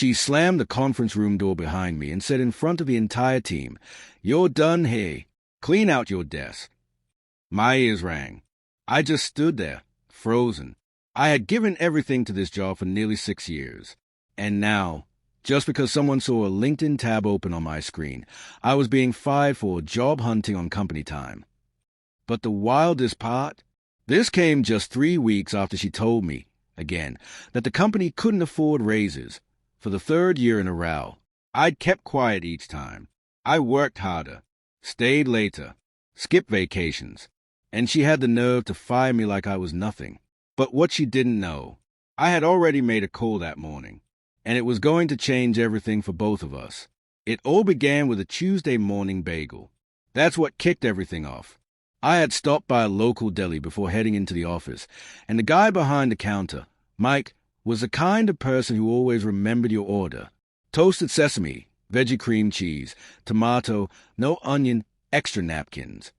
She slammed the conference room door behind me and said in front of the entire team, "You're done here. Clean out your desk." My ears rang. I just stood there, frozen. I had given everything to this job for nearly 6 years. And now, just because someone saw a LinkedIn tab open on my screen, I was being fired for job hunting on company time. But the wildest part? This came just 3 weeks after she told me, again, that the company couldn't afford raises. For the third year in a row, I'd kept quiet each time. I worked harder, stayed later, skipped vacations, and she had the nerve to fire me like I was nothing. But what she didn't know, I had already made a call that morning, and it was going to change everything for both of us. It all began with a Tuesday morning bagel. That's what kicked everything off. I had stopped by a local deli before heading into the office, and the guy behind the counter, Mike, was the kind of person who always remembered your order. Toasted sesame, veggie cream cheese, tomato, no onion, extra napkins.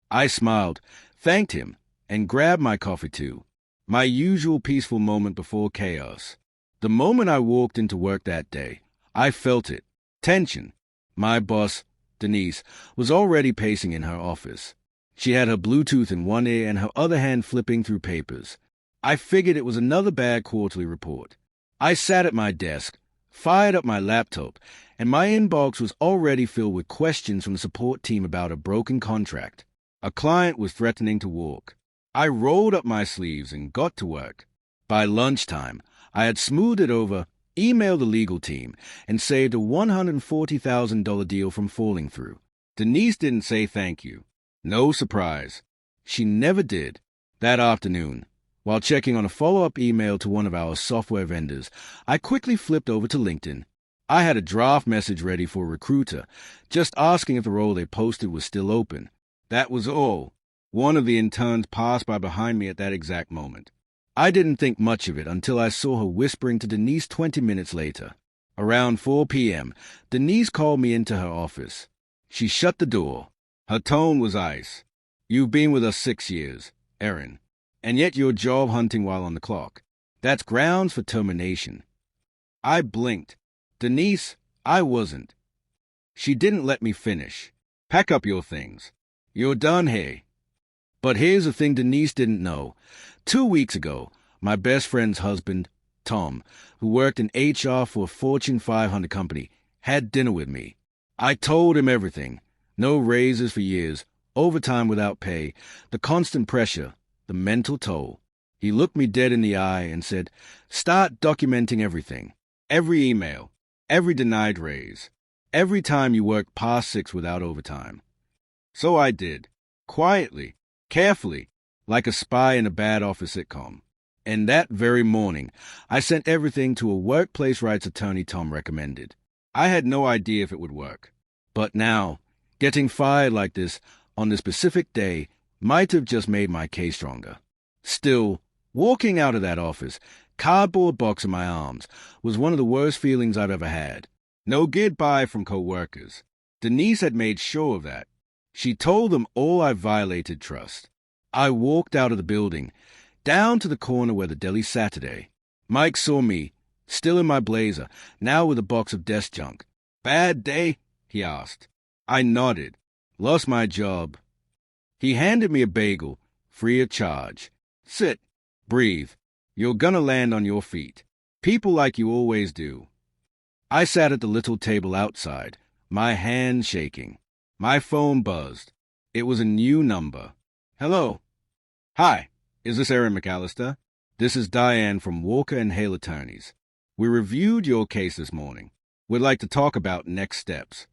I smiled, thanked him, and grabbed my coffee too. My usual peaceful moment before chaos. The moment I walked into work that day, I felt it. Tension. My boss, Denise, was already pacing in her office. She had her Bluetooth in one ear and her other hand flipping through papers. I figured it was another bad quarterly report. I sat at my desk, fired up my laptop, and my inbox was already filled with questions from the support team about a broken contract. A client was threatening to walk. I rolled up my sleeves and got to work. By lunchtime, I had smoothed it over, emailed the legal team, and saved a $140,000 deal from falling through. Denise didn't say thank you. No surprise. She never did. That afternoon, while checking on a follow-up email to one of our software vendors, I quickly flipped over to LinkedIn. I had a draft message ready for a recruiter, just asking if the role they posted was still open. That was all. One of the interns passed by behind me at that exact moment. I didn't think much of it until I saw her whispering to Denise 20 minutes later. Around 4 p.m., Denise called me into her office. She shut the door. Her tone was ice. "You've been with us 6 years, Erin, and yet you're job hunting while on the clock. That's grounds for termination." I blinked. "Denise, I wasn't." She didn't let me finish. "Pack up your things. You're done here." But here's the thing Denise didn't know. 2 weeks ago, my best friend's husband, Tom, who worked in HR for a Fortune 500 company, had dinner with me. I told him everything. No raises for years, overtime without pay, the constant pressure, the mental toll. He looked me dead in the eye and said, "Start documenting everything. Every email, every denied raise, every time you work past 6 without overtime." So I did, quietly, carefully, like a spy in a bad office sitcom. And that very morning, I sent everything to a workplace rights attorney Tom recommended. I had no idea if it would work. But now, getting fired like this on this specific day might have just made my case stronger. Still, walking out of that office, cardboard box in my arms, was one of the worst feelings I've ever had. No goodbye from co-workers. Denise had made sure of that. She told them all I violated trust. I walked out of the building, down to the corner where the deli sat today. Mike saw me, still in my blazer, now with a box of desk junk. "Bad day?" he asked. I nodded. "Lost my job." He handed me a bagel, free of charge. "Sit. Breathe. You're gonna land on your feet. People like you always do." I sat at the little table outside, my hands shaking. My phone buzzed. It was a new number. "Hello." "Hi. Is this Erin McAllister? This is Diane from Walker & Hale Attorneys. We reviewed your case this morning. We'd like to talk about next steps."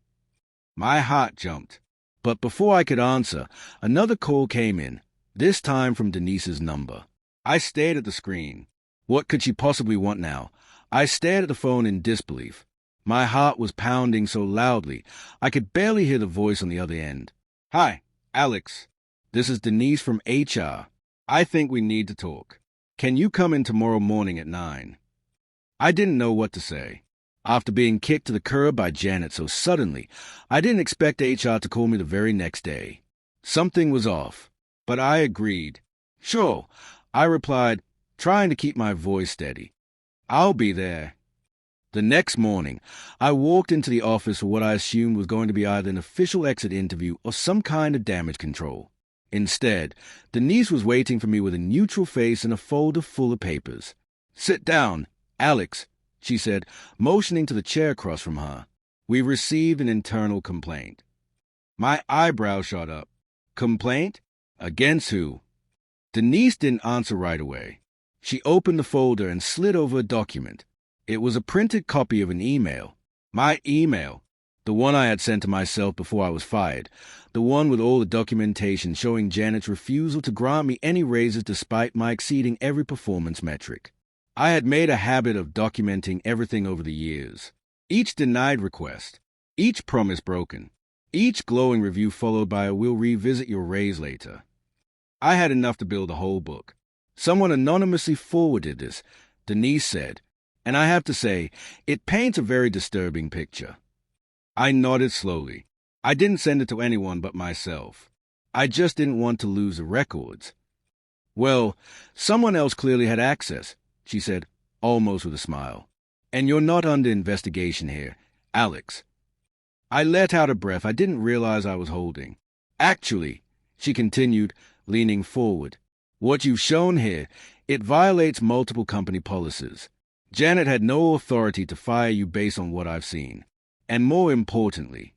My heart jumped. But before I could answer, another call came in, this time from Denise's number. I stared at the screen. What could she possibly want now? I stared at the phone in disbelief. My heart was pounding so loudly, I could barely hear the voice on the other end. "Hi, Alex. This is Denise from HR. I think we need to talk. Can you come in tomorrow morning at 9? I didn't know what to say. After being kicked to the curb by Janet so suddenly, I didn't expect HR to call me the very next day. Something was off, but I agreed. "Sure," I replied, trying to keep my voice steady. "I'll be there." The next morning, I walked into the office for what I assumed was going to be either an official exit interview or some kind of damage control. Instead, Denise was waiting for me with a neutral face and a folder full of papers. "Sit down, Alex," she said, motioning to the chair across from her. "We received an internal complaint." My eyebrow shot up. Complaint? Against who? Denise didn't answer right away. She opened the folder and slid over a document. It was a printed copy of an email. My email. The one I had sent to myself before I was fired. The one with all the documentation showing Janet's refusal to grant me any raises despite my exceeding every performance metric. I had made a habit of documenting everything over the years. Each denied request. Each promise broken. Each glowing review followed by a "we'll revisit your raise later." I had enough to build a whole book. Someone anonymously forwarded this, Denise said, and I have to say, it paints a very disturbing picture. I nodded slowly. I didn't send it to anyone but myself. I just didn't want to lose the records. "Well, someone else clearly had access," she said, almost with a smile. "And you're not under investigation here, Alex." I let out a breath I didn't realize I was holding. "Actually," she continued, leaning forward, "what you've shown here, it violates multiple company policies. Janet had no authority to fire you based on what I've seen. And more importantly,"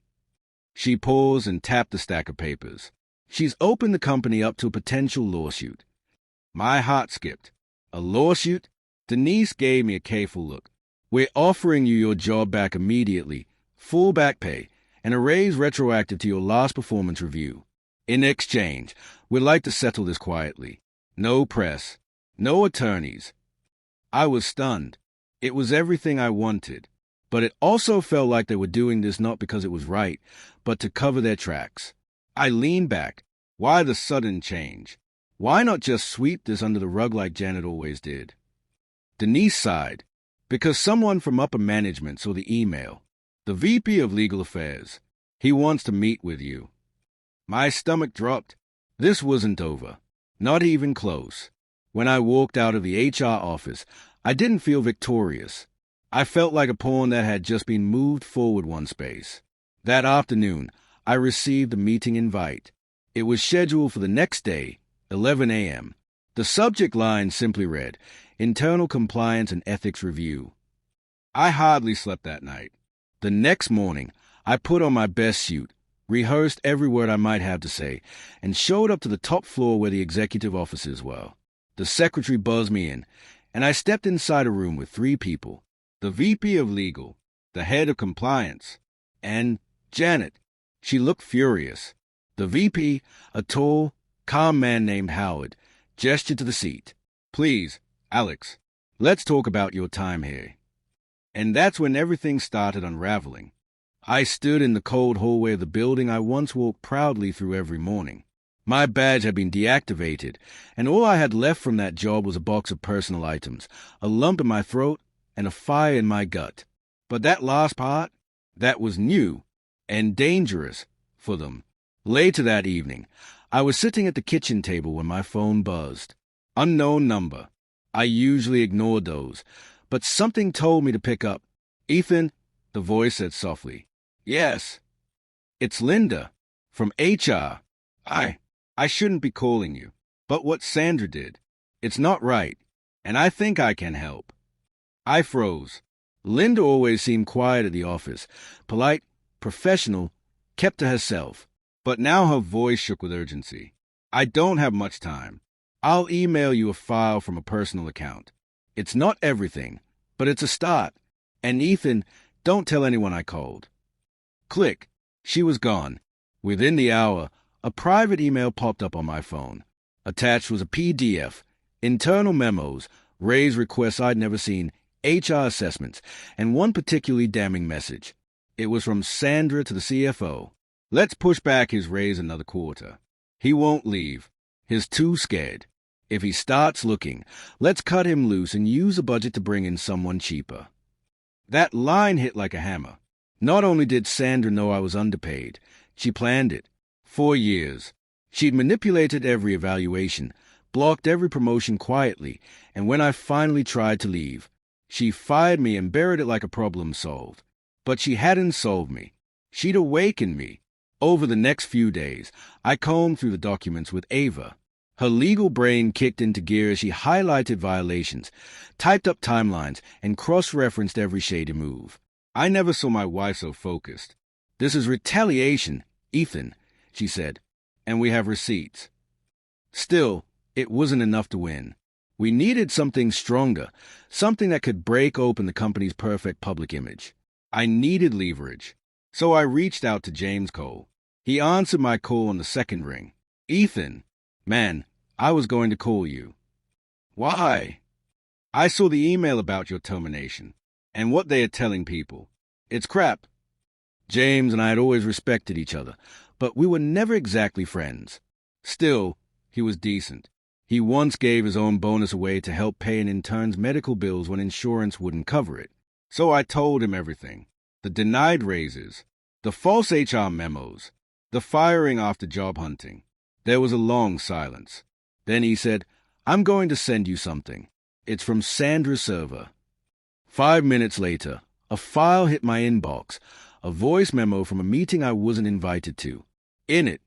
she paused and tapped the stack of papers, "she's opened the company up to a potential lawsuit." My heart skipped. A lawsuit? Denise gave me a careful look. "We're offering you your job back immediately, full back pay, and a raise retroactive to your last performance review. In exchange, we'd like to settle this quietly. No press. No attorneys." I was stunned. It was everything I wanted. But it also felt like they were doing this not because it was right, but to cover their tracks. I leaned back. Why the sudden change? Why not just sweep this under the rug like Janet always did? Denise sighed. "Because someone from upper management saw the email. The VP of Legal Affairs. He wants to meet with you." My stomach dropped. This wasn't over. Not even close. When I walked out of the HR office, I didn't feel victorious. I felt like a pawn that had just been moved forward one space. That afternoon, I received a meeting invite. It was scheduled for the next day, 11 a.m. The subject line simply read, "Internal Compliance and Ethics Review." I hardly slept that night. The next morning, I put on my best suit, rehearsed every word I might have to say, and showed up to the top floor where the executive offices were. The secretary buzzed me in, and I stepped inside a room with 3 people. The VP of Legal, the head of Compliance, and Janet. She looked furious. The VP, a tall, calm man named Howard, gestured to the seat. "Please, Alex, let's talk about your time here." And that's when everything started unraveling. I stood in the cold hallway of the building I once walked proudly through every morning. My badge had been deactivated, and all I had left from that job was a box of personal items, a lump in my throat, and a fire in my gut. But that last part, that was new and dangerous for them. Later that evening, I was sitting at the kitchen table when my phone buzzed. Unknown number. I usually ignored those, but something told me to pick up. "Ethan," the voice said softly. "Yes." "It's Linda, from HR. I shouldn't be calling you, but what Sandra did, it's not right, and I think I can help." I froze. Linda always seemed quiet at the office, polite, professional, kept to herself. But now her voice shook with urgency. "I don't have much time. I'll email you a file from a personal account. It's not everything, but it's a start. And Ethan, don't tell anyone I called." Click. She was gone. Within the hour, a private email popped up on my phone. Attached was a PDF, internal memos, raise requests I'd never seen, HR assessments, and one particularly damning message. It was from Sandra to the CFO. "Let's push back his raise another quarter. He won't leave. He's too scared. If he starts looking, let's cut him loose and use the budget to bring in someone cheaper." That line hit like a hammer. Not only did Sandra know I was underpaid, she planned it. 4 years. She'd manipulated every evaluation, blocked every promotion quietly, and when I finally tried to leave, She fired me and buried it like a problem solved. But she hadn't solved me. She'd awakened me. Over the next few days, I combed through the documents with Ava. Her legal brain kicked into gear as she highlighted violations, typed up timelines, and cross-referenced every shady move. I never saw my wife so focused. "This is retaliation, Ethan," she said, "and we have receipts." Still, it wasn't enough to win. We needed something stronger, something that could break open the company's perfect public image. I needed leverage. So I reached out to James Cole. He answered my call on the second ring. "Ethan, man, I was going to call you." "Why?" "I saw the email about your termination, and what they are telling people. It's crap." James and I had always respected each other, but we were never exactly friends. Still, he was decent. He once gave his own bonus away to help pay an intern's medical bills when insurance wouldn't cover it. So I told him everything. The denied raises, the false HR memos, the firing after job hunting. There was a long silence. Then he said, "I'm going to send you something. It's from Sandra's server." 5 minutes later, a file hit my inbox, a voice memo from a meeting I wasn't invited to. In it,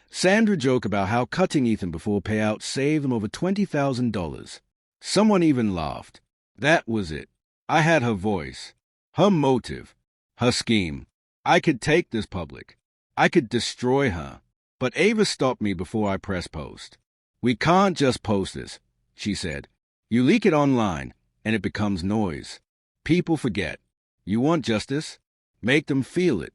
Sandra joked about how cutting Ethan before payout saved them over $20,000. Someone even laughed. That was it. I had her voice, her motive, her scheme. I could take this public. I could destroy her. But Ava stopped me before I pressed post. "We can't just post this," she said. "You leak it online, and it becomes noise. People forget. You want justice? Make them feel it."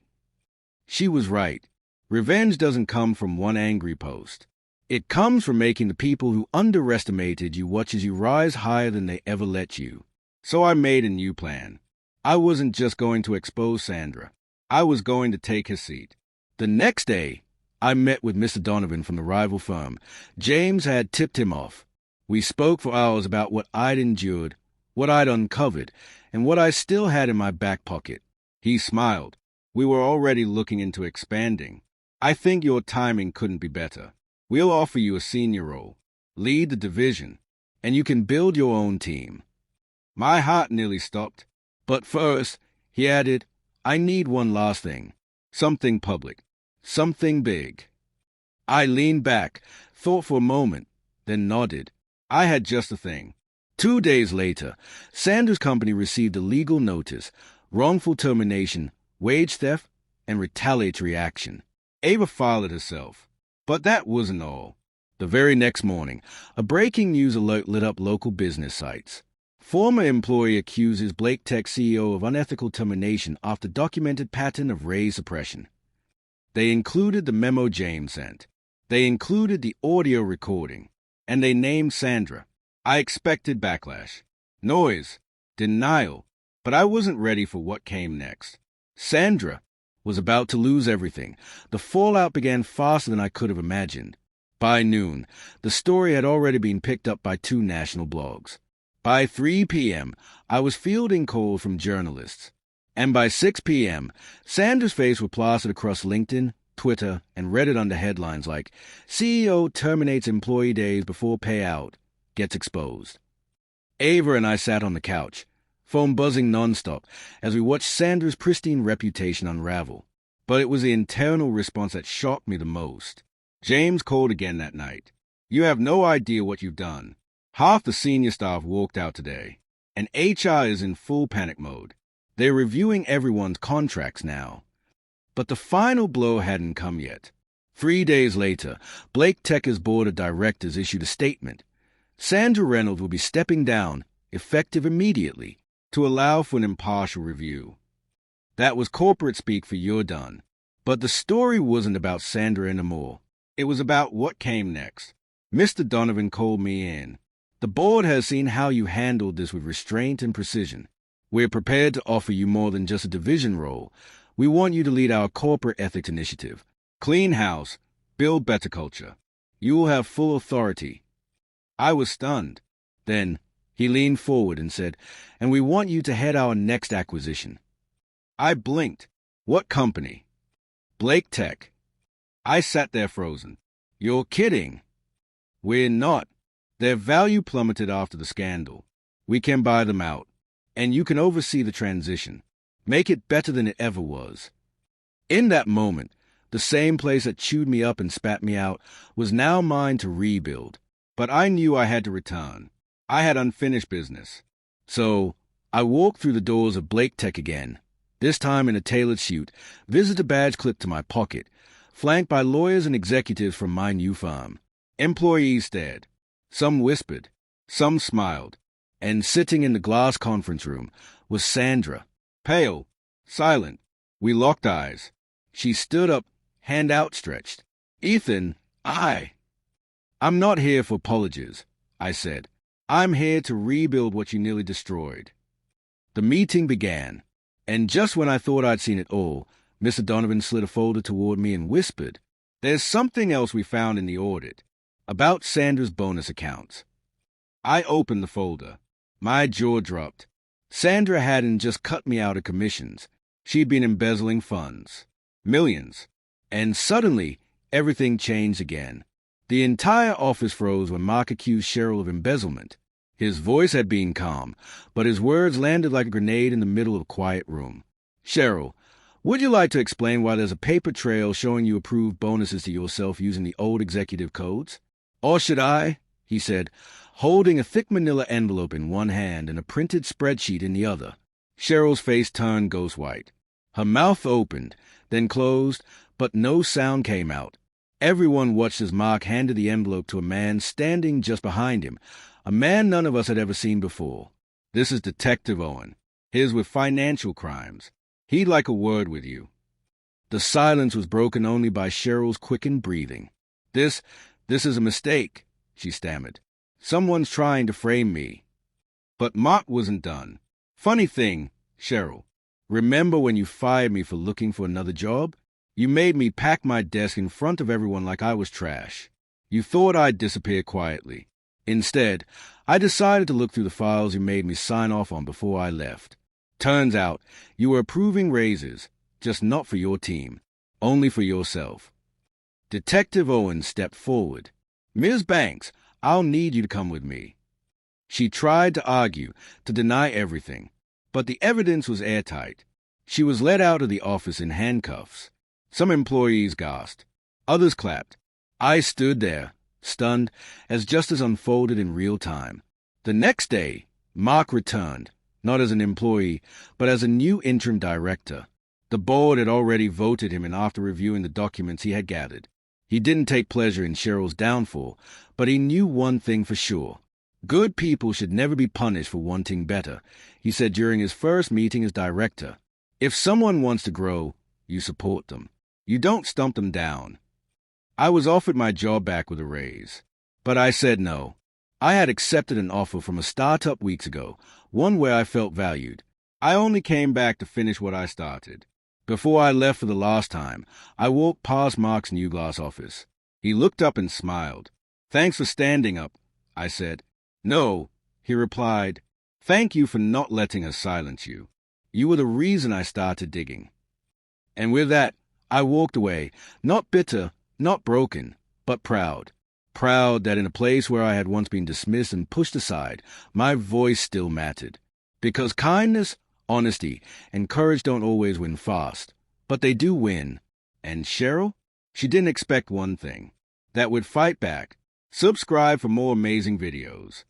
She was right. Revenge doesn't come from one angry post. It comes from making the people who underestimated you watch as you rise higher than they ever let you. So I made a new plan. I wasn't just going to expose Sandra. I was going to take her seat. The next day, I met with Mr. Donovan from the rival firm. James had tipped him off. We spoke for hours about what I'd endured, what I'd uncovered, and what I still had in my back pocket. He smiled. "We were already looking into expanding. I think your timing couldn't be better. We'll offer you a senior role, lead the division, and you can build your own team." My heart nearly stopped. "But first," he added, "I need one last thing. Something public. Something big." I leaned back, thought for a moment, then nodded. I had just the thing. 2 days later, Sanders' company received a legal notice, wrongful termination, wage theft, and retaliatory action. Ava filed it herself. But that wasn't all. The very next morning, a breaking news alert lit up local business sites. Former employee accuses Blake Tech CEO of unethical termination after documented pattern of raise suppression. They included the memo James sent. They included the audio recording. And they named Sandra. I expected backlash, noise, denial, but I wasn't ready for what came next. Sandra was about to lose everything. The fallout began faster than I could have imagined. By noon, the story had already been picked up by 2 national blogs. By 3 p.m., I was fielding calls from journalists. And by 6 p.m., Sanders' face was plastered across LinkedIn, Twitter, and Reddit under headlines like, "CEO terminates employee days before payout, gets exposed." Ava and I sat on the couch, phone buzzing nonstop, as we watched Sanders' pristine reputation unravel. But it was the internal response that shocked me the most. James called again that night. "You have no idea what you've done. Half the senior staff walked out today, and HR is in full panic mode. They're reviewing everyone's contracts now." But the final blow hadn't come yet. 3 days later, Blake Tech's board of directors issued a statement. Sandra Reynolds will be stepping down, effective immediately, to allow for an impartial review. That was corporate speak for "you're done." But the story wasn't about Sandra anymore. It was about what came next. Mr. Donovan called me in. "The board has seen how you handled this with restraint and precision. We're prepared to offer you more than just a division role. We want you to lead our corporate ethics initiative. Clean house, build better culture. You will have full authority." I was stunned. Then he leaned forward and said, "And we want you to head our next acquisition." I blinked. "What company?" "Blake Tech." I sat there frozen. "You're kidding." "We're not. Their value plummeted after the scandal. We can buy them out. and you can oversee the transition. Make it better than it ever was. In that moment, the same place that chewed me up and spat me out was now mine to rebuild. But I knew I had to return. I had unfinished business. So I walked through the doors of Blake Tech again, this time in a tailored suit, visitor badge clipped to my pocket, flanked by lawyers and executives from my new firm. Employees stared. Some whispered. Some smiled. And sitting in the glass conference room was Sandra, pale, silent. We locked eyes. She stood up, hand outstretched. Ethan, I'm not here for apologies, I said. I'm here to rebuild what you nearly destroyed. The meeting began, and just when I thought I'd seen it all, Mr. Donovan slid a folder toward me and whispered, "There's something else we found in the audit, about Sandra's bonus accounts." I opened the folder. My jaw dropped. Sandra hadn't just cut me out of commissions. She'd been embezzling funds. Millions. And suddenly, everything changed again. The entire office froze when Mark accused Cheryl of embezzlement. His voice had been calm, but his words landed like a grenade in the middle of a quiet room. "Cheryl, would you like to explain why there's a paper trail showing you approved bonuses to yourself using the old executive codes? Or should I?" he said, holding a thick manila envelope in one hand and a printed spreadsheet in the other. Cheryl's face turned ghost white. Her mouth opened, then closed, but no sound came out. Everyone watched as Mark handed the envelope to a man standing just behind him, a man none of us had ever seen before. "This is Detective Owen. He's with financial crimes. He'd like a word with you." The silence was broken only by Cheryl's quickened breathing. This is a mistake," she stammered. "Someone's trying to frame me." But Mark wasn't done. "Funny thing, Cheryl, remember when you fired me for looking for another job? You made me pack my desk in front of everyone like I was trash. You thought I'd disappear quietly. Instead, I decided to look through the files you made me sign off on before I left. Turns out, you were approving raises, just not for your team, only for yourself." Detective Owen stepped forward. "Ms. Banks, I'll need you to come with me." She tried to argue, to deny everything, but the evidence was airtight. She was led out of the office in handcuffs. Some employees gasped. Others clapped. I stood there, stunned, as justice unfolded in real time. The next day, Mark returned, not as an employee, but as a new interim director. The board had already voted him in after reviewing the documents he had gathered. He didn't take pleasure in Cheryl's downfall, but he knew one thing for sure. Good people should never be punished for wanting better, he said during his first meeting as director. If someone wants to grow, you support them. You don't stump them down. I was offered my job back with a raise, but I said no. I had accepted an offer from a startup weeks ago, one where I felt valued. I only came back to finish what I started. Before I left for the last time, I walked past Mark's new glass office. He looked up and smiled. "Thanks for standing up," I said. "No," he replied. "Thank you for not letting us silence you. You were the reason I started digging." And with that, I walked away, not bitter, not broken, but proud. Proud that in a place where I had once been dismissed and pushed aside, my voice still mattered. Because kindness, honesty, and courage don't always win fast, but they do win. And Cheryl? She didn't expect one thing: that we'd fight back. Subscribe for more amazing videos.